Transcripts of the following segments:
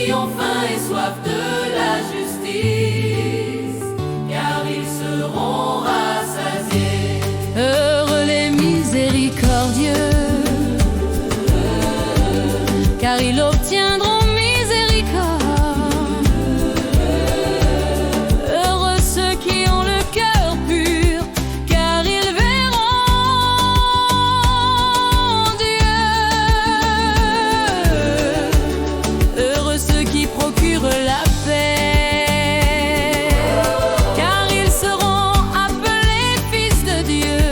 qui ont faim et soif de la justice, car ils seront rassasiés. Heureux les miséricordieux, car ils obtiendront miséricorde. Heureux ceux qui ont le cœur pur, car ils verront Dieu. Heureux ceux qui procurent la paix, car ils seront appelés fils de Dieu.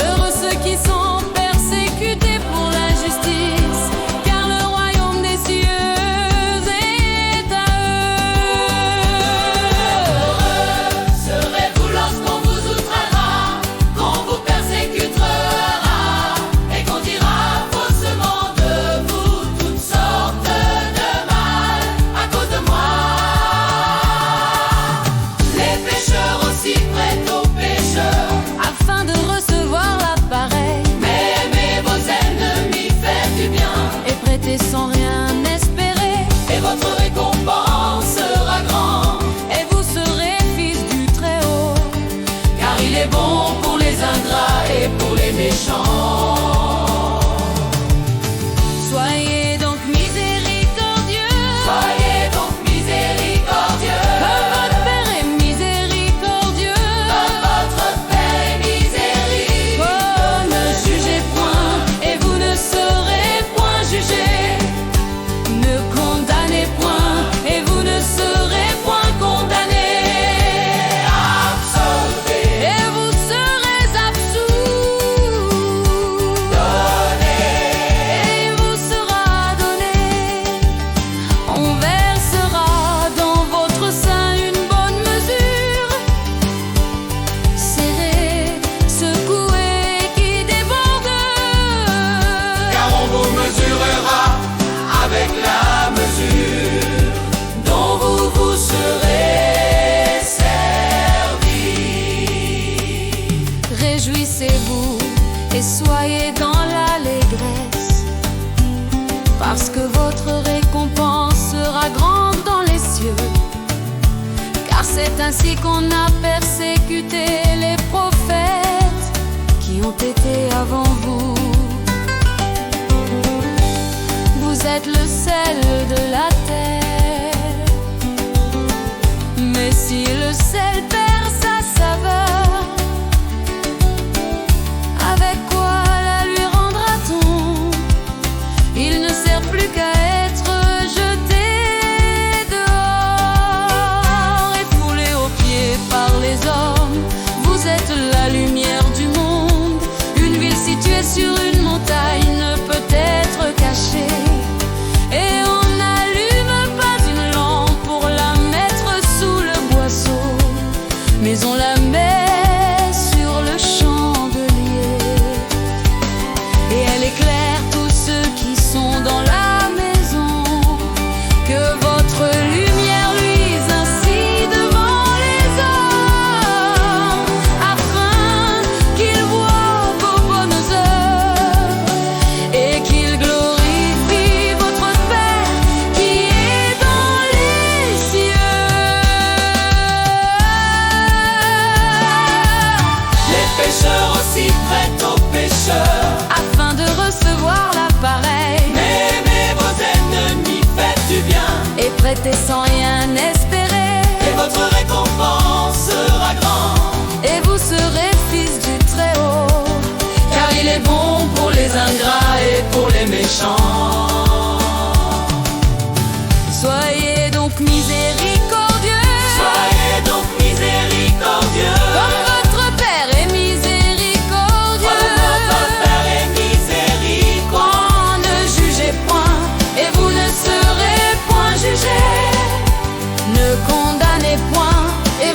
Heureux ceux qui sont persécutés pour la justice, car le royaume des cieux est à eux. Serez-vous lorsqu'on vous outrera, qu'on vous persécutera, et qu'on dira faussement de vous toutes sortes de mal à cause de moi? Les pécheurs aussi prêtent aux pécheurs, Afin de recevoir l'appareil mais aimez vos ennemis, faites du bien, et prêter sans rien espérer, et votre récompense sera grande, et vous serez fils du Très-Haut. car il est bon pour les ingrats et pour les méchants. Soyez donc miséricordieux, Soyez donc miséricordieux, comme votre Père est miséricordieux. comme votre Père est miséricordieux. Oh, ne jugez point, et vous ne serez point jugés. Ne condamnez point, et vous ne serez point condamnés. Absolvez, Et vous serez absous. donnez, Et il vous sera donné. On versera dans votre sein une bonne mesure, serrée, secouée, qui déborde. car on vous mesurera avec la mesure dont vous vous serez servis. Réjouissez-vous et soyez dans l'allégresse, parce que votre récompense sera grande dans les cieux. Car c'est ainsi qu'on a persécuté les prophètes qui ont été avant vous. Vous êtes le sel de la terre, mais si le sel perd sa saveur, avec quoi la lui rendra-t-on? Il ne sert plus qu'à être jeté dehors et foulé aux pieds par les hommes. Vous êtes la lumière du monde. Une ville située sur une montagne ne peut être cachée. Et on n'allume pas une lampe pour la mettre sous le boisseau, mais on la met sur le chandelier. Et elle éclaire tous ceux qui sont dans la maison. Que votre lumière luise ainsi devant les hommes, afin qu'ils voient vos bonnes œuvres et qu'ils glorifient votre Père qui est dans les cieux. Les pécheurs aussi prêtent aux pécheurs, Afin de recevoir l'appareil mais aimez vos ennemis, faites du bien, et prêter sans rien espérer, et votre récompense sera grande, et vous serez fils du Très-Haut. car il est bon pour les ingrats et pour les méchants. Soyez donc miséricordieux, Soyez donc miséricordieux, comme votre Père est miséricordieux. comme votre Père est miséricordieux. Oh, ne jugez point, et vous ne serez point jugés. Ne condamnez point, et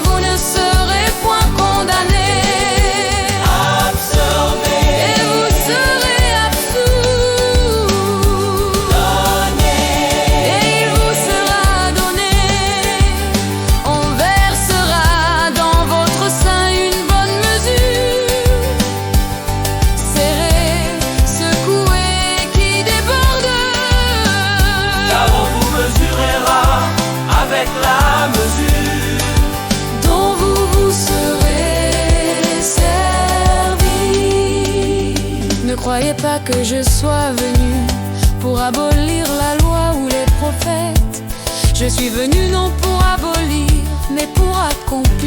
pas que je sois venu pour abolir la loi ou les prophètes. Je suis venu non pour abolir, mais pour accomplir